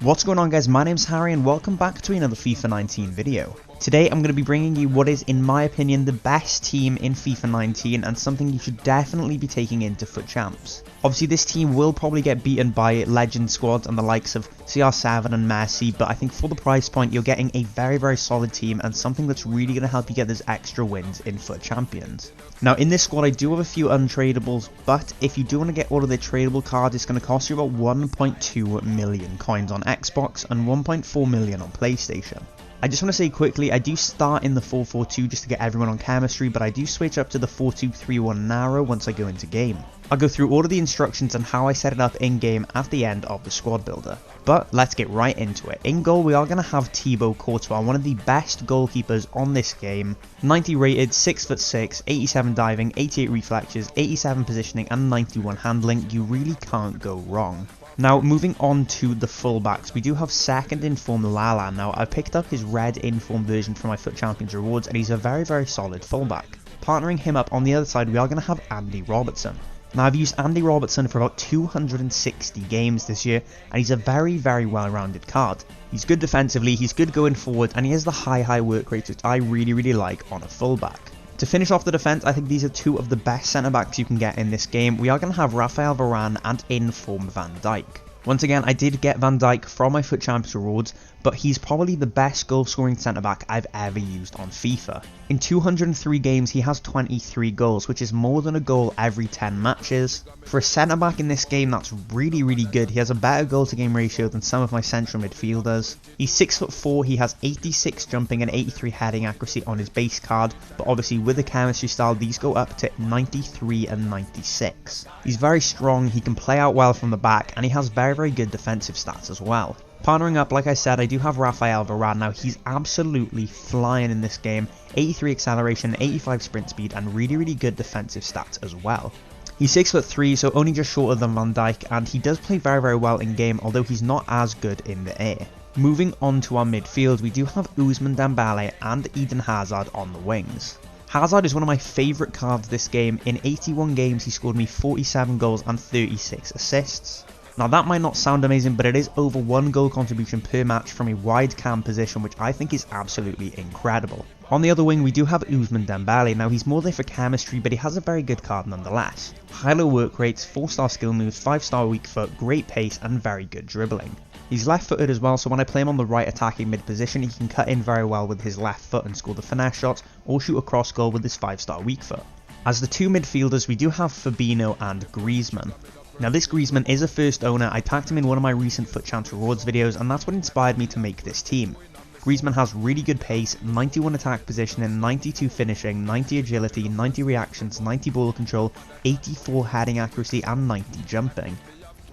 What's going on, guys? My name's Harry and welcome back to another FIFA 19 video. Today I'm going to be bringing you what is, in my opinion, the best team in FIFA 19 and something you should definitely be taking into FUT Champs. Obviously this team will probably get beaten by legend squads and the likes of CR7 and Messi, but I think for the price point you're getting a very solid team and something that's really going to help you get those extra wins in FUT Champions. Now in this squad I do have a few untradables, but if you do want to get all of the tradable cards it's going to cost you about 1.2 million coins on Xbox and 1.4 million on PlayStation. I just want to say quickly, I do start in the 4-4-2 just to get everyone on chemistry, but I do switch up to the 4-2-3-1 narrow once I go into game. I'll go through all of the instructions and how I set it up in game at the end of the squad builder. But let's get right into it. In goal we are going to have Thibaut Courtois, one of the best goalkeepers on this game. 90 rated, 6'6", 87 diving, 88 reflexes, 87 positioning and 91 handling. You really can't go wrong. Now moving on to the fullbacks, we do have second in form Lala. Now I picked up his red in form version from my FUT Champions rewards and he's a very solid fullback. Partnering him up on the other side we are going to have Andy Robertson. Now I've used Andy Robertson for about 260 games this year and he's a very well-rounded card. He's good defensively, he's good going forward and he has the high work rate which I really like on a fullback. To finish off the defence, I think these are two of the best centre-backs you can get in this game. We are going to have Rafael Varane and in form Van Dijk. Once again, I did get Van Dijk from my FUT Champions rewards, but he's probably the best goal-scoring centre-back I've ever used on FIFA. In 203 games, he has 23 goals, which is more than a goal every 10 matches. For a centre-back in this game, that's really good. He has a better goal-to-game ratio than some of my central midfielders. He's 6'4", he has 86 jumping and 83 heading accuracy on his base card, but obviously with the chemistry style, these go up to 93 and 96. He's very strong, he can play out well from the back, and he has very good defensive stats as well. Partnering up, like I said, I do have Rafael Varane. Now he's absolutely flying in this game, 83 acceleration, 85 sprint speed and really good defensive stats as well. He's 6'3", so only just shorter than Van Dijk, and he does play very well in game, although he's not as good in the air. Moving on to our midfield, we do have Ousmane Dembele and Eden Hazard on the wings. Hazard is one of my favourite cards this game. In 81 games he scored me 47 goals and 36 assists. Now that might not sound amazing, but it is over 1 goal contribution per match from a wide cam position, which I think is absolutely incredible. On the other wing we do have Ousmane Dembele. Now he's more there for chemistry, but he has a very good card nonetheless. High low work rates, 4-star skill moves, 5-star weak foot, great pace and very good dribbling. He's left footed as well, so when I play him on the right attacking mid position he can cut in very well with his left foot and score the finesse shots or shoot a cross goal with his 5-star weak foot. As the two midfielders we do have Fabinho and Griezmann. Now this Griezmann is a first owner. I packed him in one of my recent FUT Champs rewards videos and that's what inspired me to make this team. Griezmann has really good pace, 91 attack positioning, 92 finishing, 90 agility, 90 reactions, 90 ball control, 84 heading accuracy and 90 jumping.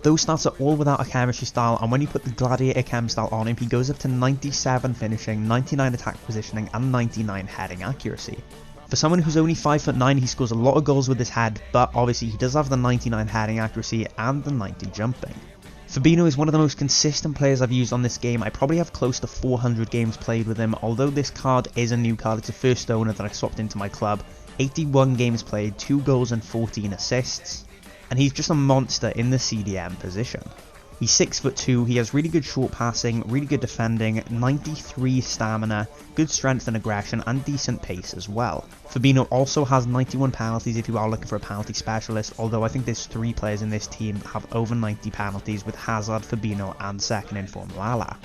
Those stats are all without a chemistry style, and when you put the gladiator chem style on him he goes up to 97 finishing, 99 attack positioning and 99 heading accuracy. For someone who's only 5'9", he scores a lot of goals with his head, but obviously he does have the 99 heading accuracy and the 90 jumping. Fabinho is one of the most consistent players I've used on this game. I probably have close to 400 games played with him, although this card is a new card. It's a first owner that I swapped into my club. 81 games played, 2 goals and 14 assists, and he's just a monster in the CDM position. He's 6'2", he has really good short passing, really good defending, 93 stamina, good strength and aggression, and decent pace as well. Fabinho also has 91 penalties if you are looking for a penalty specialist, although I think there's 3 players in this team that have over 90 penalties with Hazard, Fabinho, and second in form Lala.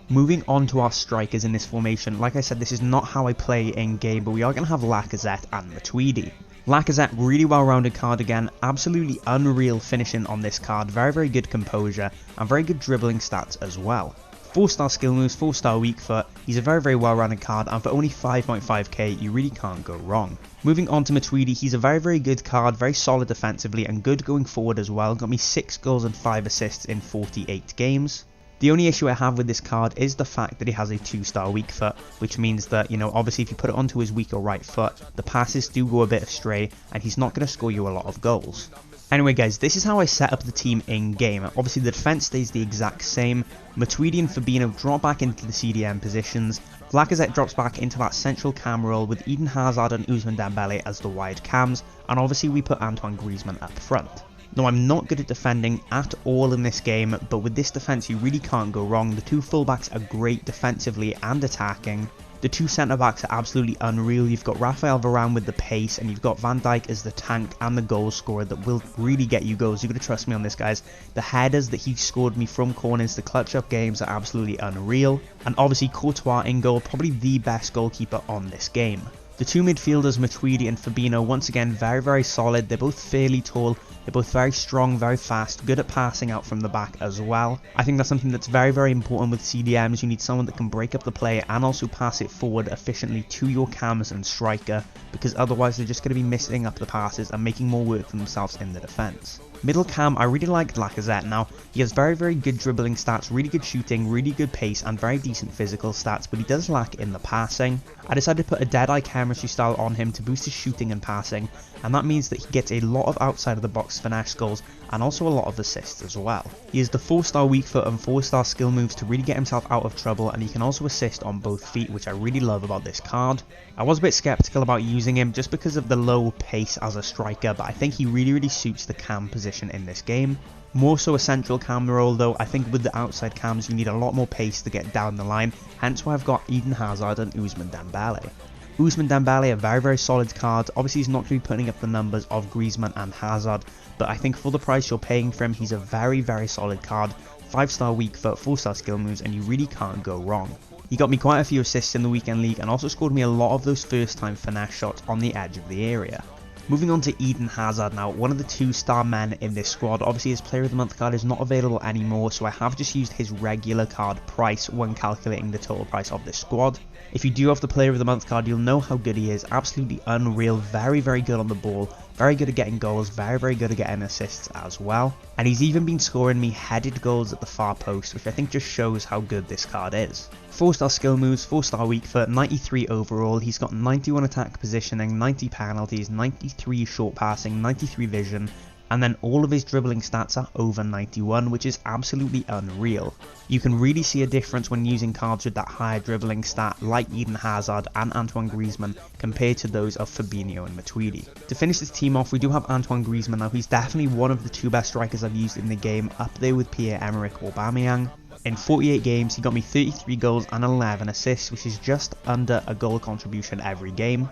Moving on to our strikers in this formation, like I said, this is not how I play in game, but we are going to have Lacazette and Matuidi. Lacazette, really well-rounded card again, absolutely unreal finishing on this card, very good composure, and very good dribbling stats as well. 4-star skill moves, 4-star weak foot, he's a very well-rounded card, and for only 5.5k you really can't go wrong. Moving on to Matuidi, he's a very good card, very solid defensively and good going forward as well, got me 6 goals and 5 assists in 48 games. The only issue I have with this card is the fact that he has a 2-star weak foot, which means that, obviously if you put it onto his weak or right foot, the passes do go a bit astray and he's not going to score you a lot of goals. Anyway guys, this is how I set up the team in game. Obviously the defense stays the exact same, Matuidi and Fabinho drop back into the CDM positions, Lacazette drops back into that central cam role with Eden Hazard and Ousmane Dembele as the wide cams, and obviously we put Antoine Griezmann up front. Now, I'm not good at defending at all in this game, but with this defense you really can't go wrong. The two fullbacks are great defensively and attacking. The two centre-backs are absolutely unreal. You've got Rafael Varane with the pace, and you've got Van Dijk as the tank and the goal scorer that will really get you goals. You've got to trust me on this, guys. The headers that he scored me from corners to clutch up games are absolutely unreal. And obviously Courtois in goal, probably the best goalkeeper on this game. The two midfielders, Matuidi and Fabinho, once again very solid. They're both fairly tall, they're both very strong, very fast, good at passing out from the back as well. I think that's something that's very important with CDMs. You need someone that can break up the play and also pass it forward efficiently to your cams and striker, because otherwise they're just going to be missing up the passes and making more work for themselves in the defence. Middle cam, I really liked Lacazette. Now, he has very good dribbling stats, really good shooting, really good pace, and very decent physical stats, but he does lack in the passing. I decided to put a dead-eye chemistry style on him to boost his shooting and passing, and that means that he gets a lot of outside of the box finesse goals and also a lot of assists as well. He has the 4-star weak foot and 4-star skill moves to really get himself out of trouble, and he can also assist on both feet, which I really love about this card. I was a bit skeptical about using him just because of the low pace as a striker, but I think he really suits the cam position in this game. More so a central cam role though. I think with the outside cams you need a lot more pace to get down the line, hence why I've got Eden Hazard and Ousmane Dembele. Ousmane Dembele, a very solid card. Obviously he's not going to be putting up the numbers of Griezmann and Hazard, but I think for the price you're paying for him, he's a very solid card. 5-star weak foot, 4-star skill moves, and you really can't go wrong. He got me quite a few assists in the weekend league and also scored me a lot of those first time finesse shots on the edge of the area. Moving on to Eden Hazard now, one of the 2-star men in this squad. Obviously his player of the month card is not available anymore, so I have just used his regular card price when calculating the total price of this squad. If you do have the player of the month card, you'll know how good he is. Absolutely unreal, very good on the ball, very good at getting goals, very good at getting assists as well. And he's even been scoring me headed goals at the far post, which I think just shows how good this card is. 4-star skill moves, 4-star weak foot, 93 overall. He's got 91 attack positioning, 90 penalties, 93 short passing, 93 vision, and then all of his dribbling stats are over 91, which is absolutely unreal. You can really see a difference when using cards with that higher dribbling stat like Eden Hazard and Antoine Griezmann compared to those of Fabinho and Matuidi. To finish this team off, we do have Antoine Griezmann. Now, he's definitely one of the 2 best strikers I've used in the game, up there with Pierre-Emerick Aubameyang. In 48 games, he got me 33 goals and 11 assists, which is just under a goal contribution every game.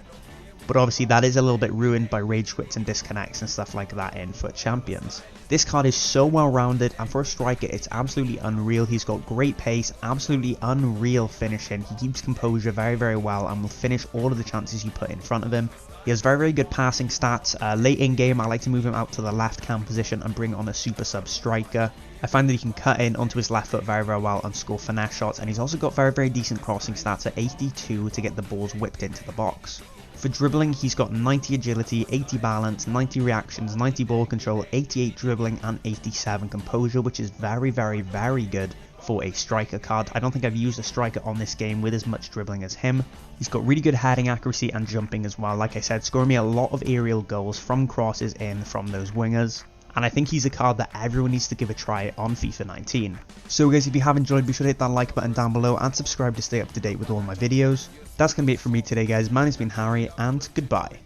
But obviously that is a little bit ruined by rage quits and disconnects and stuff like that in FUT Champions. This card is so well rounded, and for a striker it's absolutely unreal. He's got great pace, absolutely unreal finishing. He keeps composure very well and will finish all of the chances you put in front of him. He has very good passing stats. Late in game I like to move him out to the left cam position and bring on a super sub striker. I find that he can cut in onto his left foot very well and score finesse shots, and he's also got very decent crossing stats at 82 to get the balls whipped into the box. For dribbling, he's got 90 agility, 80 balance, 90 reactions, 90 ball control, 88 dribbling and 87 composure, which is very good for a striker card. I don't think I've used a striker on this game with as much dribbling as him. He's got really good heading accuracy and jumping as well. Like I said, scoring me a lot of aerial goals from crosses in from those wingers. And I think he's a card that everyone needs to give a try on FIFA 19. So guys, if you have enjoyed, be sure to hit that like button down below and subscribe to stay up to date with all my videos. That's going to be it from me today guys. My name's been Harry, and goodbye.